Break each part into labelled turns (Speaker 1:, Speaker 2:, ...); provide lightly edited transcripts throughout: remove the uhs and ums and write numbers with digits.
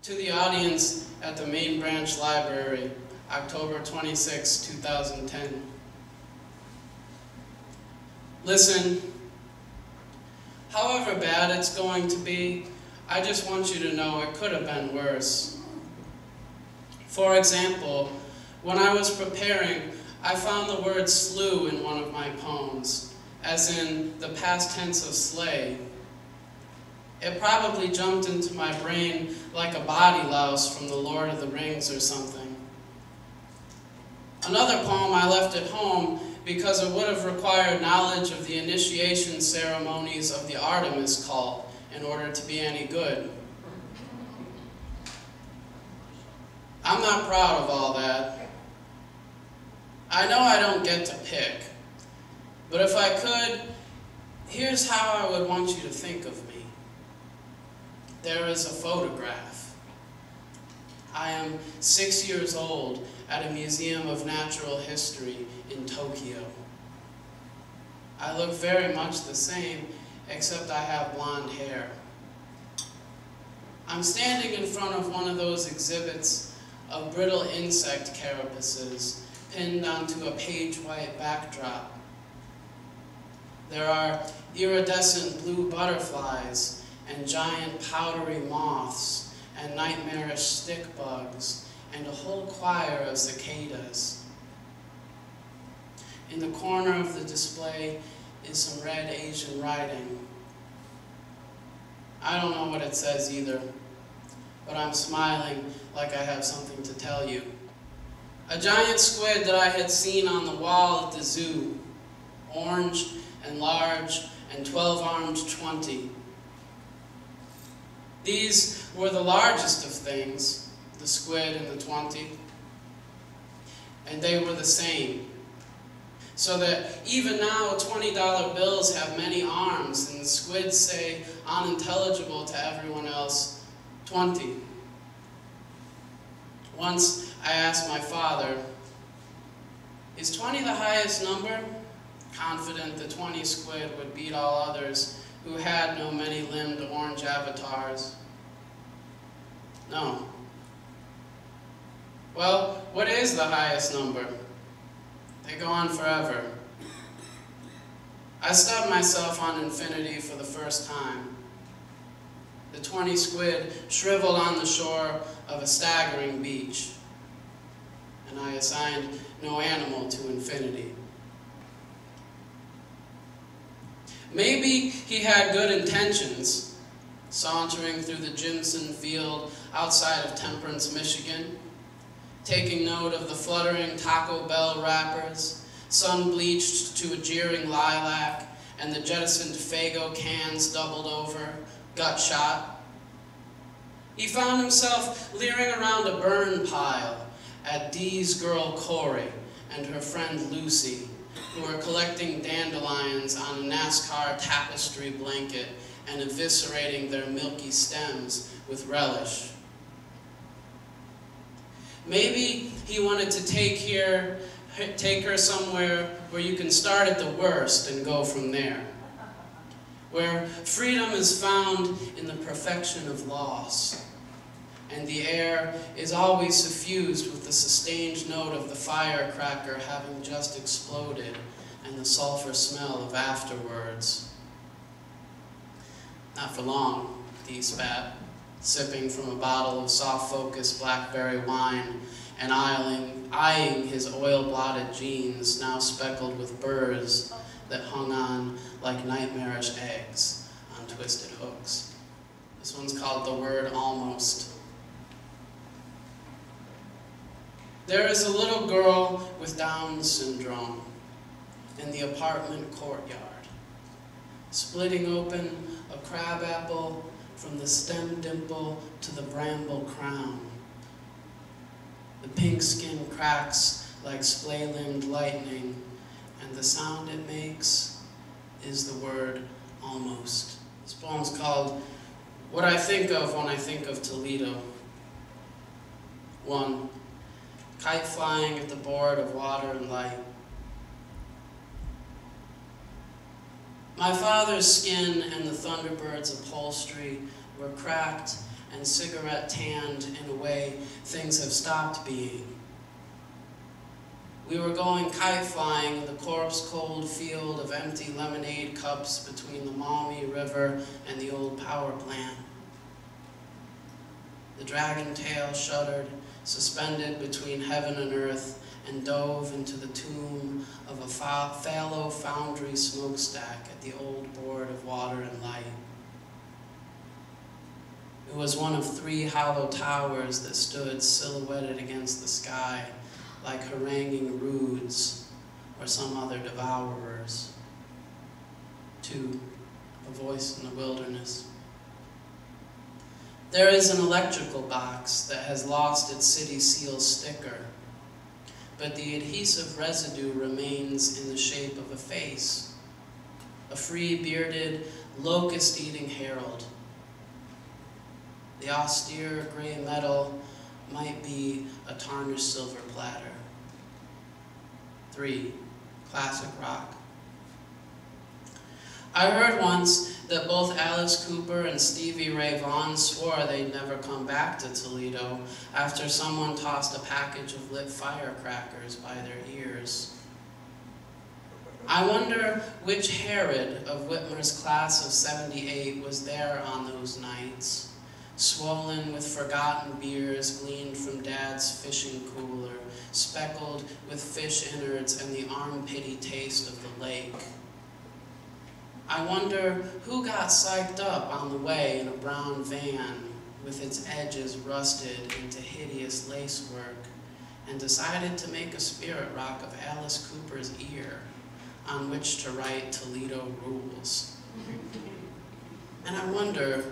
Speaker 1: To the audience at the Main Branch Library, October 26, 2010. Listen, however bad it's going to be, I just want you to know it could have been worse. For example, when I was preparing, I found the word slew in one of my poems, as in the past tense of slay. It probably jumped into my brain like a body louse from the Lord of the Rings or something. Another poem I left at home because it would have required knowledge of the initiation ceremonies of the Artemis cult in order to be any good. I'm not proud of all that. I know I don't get to pick, but if I could, here's how I would want you to think of me. There is a photograph. I am 6 years old at a museum of natural history in Tokyo. I look very much the same, except I have blonde hair. I'm standing in front of one of those exhibits of brittle insect carapaces pinned onto a page-white backdrop. There are iridescent blue butterflies and giant powdery moths and nightmarish stick bugs and a whole choir of cicadas. In the corner of the display is some red Asian writing. I don't know what it says either, but I'm smiling like I have something to tell you. A giant squid that I had seen on the wall at the zoo, orange and large and 12-armed 20. These were the largest of things, the squid and the 20, and they were the same. So that even now $20 bills have many arms, and the squids say, unintelligible to everyone else, 20. Once I asked my father, is 20 the highest number? Confident the 20 squid would beat all others who had no many-limbed orange avatars. No. Well, what is the highest number? They go on forever. I stubbed myself on infinity for the first time. The 20 squid shriveled on the shore of a staggering beach, and I assigned no animal to infinity. Maybe he had good intentions, sauntering through the Jimson field outside of Temperance, Michigan, taking note of the fluttering Taco Bell wrappers, sun-bleached to a jeering lilac, and the jettisoned Faygo cans doubled over, gut shot. He found himself leering around a burn pile at Dee's girl Corey and her friend Lucy, who were collecting dandelions on a NASCAR tapestry blanket and eviscerating their milky stems with relish. Maybe he wanted to take her somewhere where you can start at the worst and go from there, where freedom is found in the perfection of loss, and the air is always suffused with the sustained note of the firecracker having just exploded and the sulfur smell of afterwards. Not for long, Dee spat, sipping from a bottle of soft-focus blackberry wine and eyeing his oil-blotted jeans, now speckled with burrs that hung on like nightmarish eggs on twisted hooks. This one's called The Word Almost. There is a little girl with Down syndrome in the apartment courtyard, splitting open a crabapple from the stem dimple to the bramble crown. The pink skin cracks like splay-limbed lightning, and the sound it makes is the word almost. This poem's called What I Think of When I Think of Toledo. 1. Kite flying at the board of water and light. My father's skin and the Thunderbird's upholstery were cracked and cigarette tanned in a way things have stopped being. We were going kite flying in the corpse-cold field of empty lemonade cups between the Maumee River and the old power plant. The dragon tail shuddered, suspended between heaven and earth, and dove into the tomb of a fallow foundry smokestack at the old Board of Water and Light. It was one of 3 hollow towers that stood silhouetted against the sky, like haranguing Roods or some other devourers. 2, a voice in the wilderness. There is an electrical box that has lost its city seal sticker, but the adhesive residue remains in the shape of a face, a free-bearded, locust-eating herald. The austere gray metal might be a tarnished silver platter. 3, classic rock. I heard once that both Alice Cooper and Stevie Ray Vaughan swore they'd never come back to Toledo after someone tossed a package of lit firecrackers by their ears. I wonder which Herod of Whitmer's class of '78 was there on those nights, swollen with forgotten beers gleaned from Dad's fishing cooler, speckled with fish innards and the armpity taste of the lake. I wonder who got psyched up on the way in a brown van with its edges rusted into hideous lacework and decided to make a spirit rock of Alice Cooper's ear on which to write Toledo rules. And I wonder,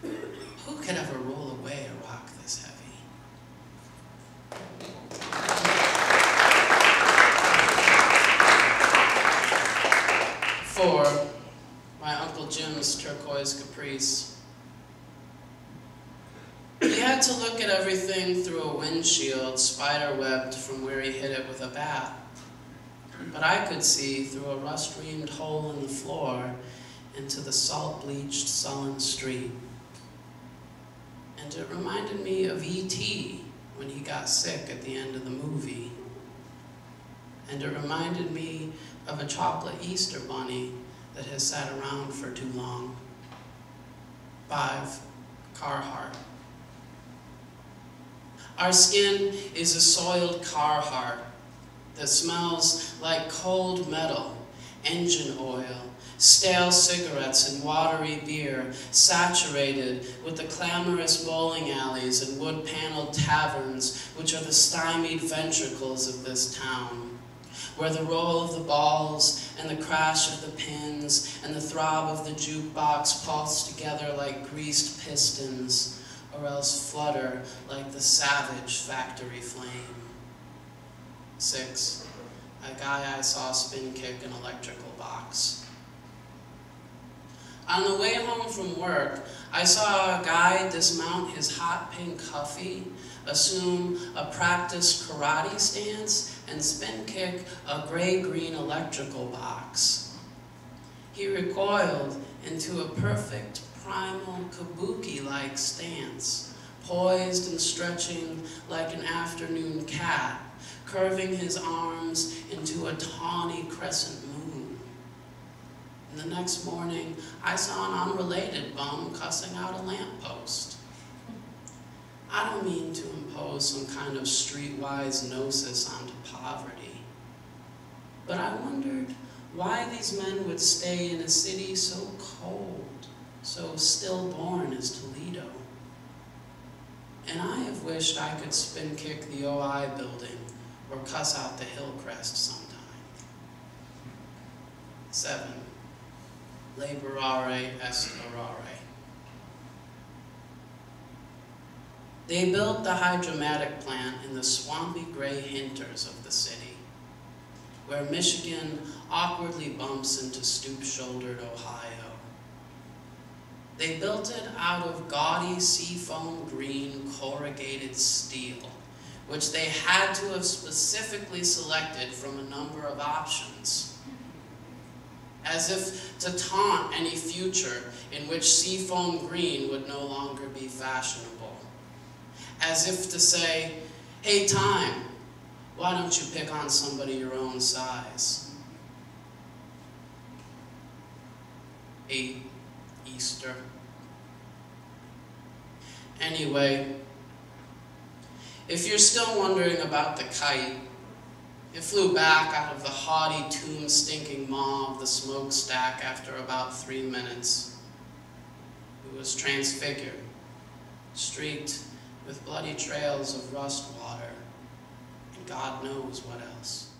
Speaker 1: who could ever roll away a rock this heavy? 4, my Uncle Jim's turquoise caprice. He had to look at everything through a windshield spider-webbed from where he hit it with a bat. But I could see through a rust-reamed hole in the floor into the salt-bleached, sullen street. And it reminded me of E.T. when he got sick at the end of the movie. And it reminded me of a chocolate Easter bunny that has sat around for too long. 5, Carhartt. Our skin is a soiled Carhartt that smells like cold metal, engine oil, stale cigarettes and watery beer, saturated with the clamorous bowling alleys and wood-paneled taverns, which are the stymied ventricles of this town, where the roll of the balls and the crash of the pins and the throb of the jukebox pulse together like greased pistons, or else flutter like the savage factory flame. 6, a guy I saw spin kick an electrical box. On the way home from work, I saw a guy dismount his hot pink Huffy, assume a practiced karate stance, and spin kick a gray-green electrical box. He recoiled into a perfect primal kabuki-like stance, poised and stretching like an afternoon cat, curving his arms into a tawny crescent moon. And the next morning, I saw an unrelated bum cussing out a lamppost. I don't mean to impose some kind of streetwise gnosis onto poverty, but I wondered why these men would stay in a city so cold, so stillborn as Toledo. And I have wished I could spin kick the OI building or cuss out the Hillcrest sometime. 7, laborare est orare. They built the hydromatic plant in the swampy gray hinters of the city, where Michigan awkwardly bumps into stoop-shouldered Ohio. They built it out of gaudy seafoam green corrugated steel, which they had to have specifically selected from a number of options. as if to taunt any future in which seafoam green would no longer be fashionable, as if to say, hey, time, why don't you pick on somebody your own size? 8 Easter. Anyway, if you're still wondering about the kite, it flew back out of the haughty, tomb-stinking maw of the smokestack after about 3 minutes. It was transfigured, streaked with bloody trails of rust water, and God knows what else.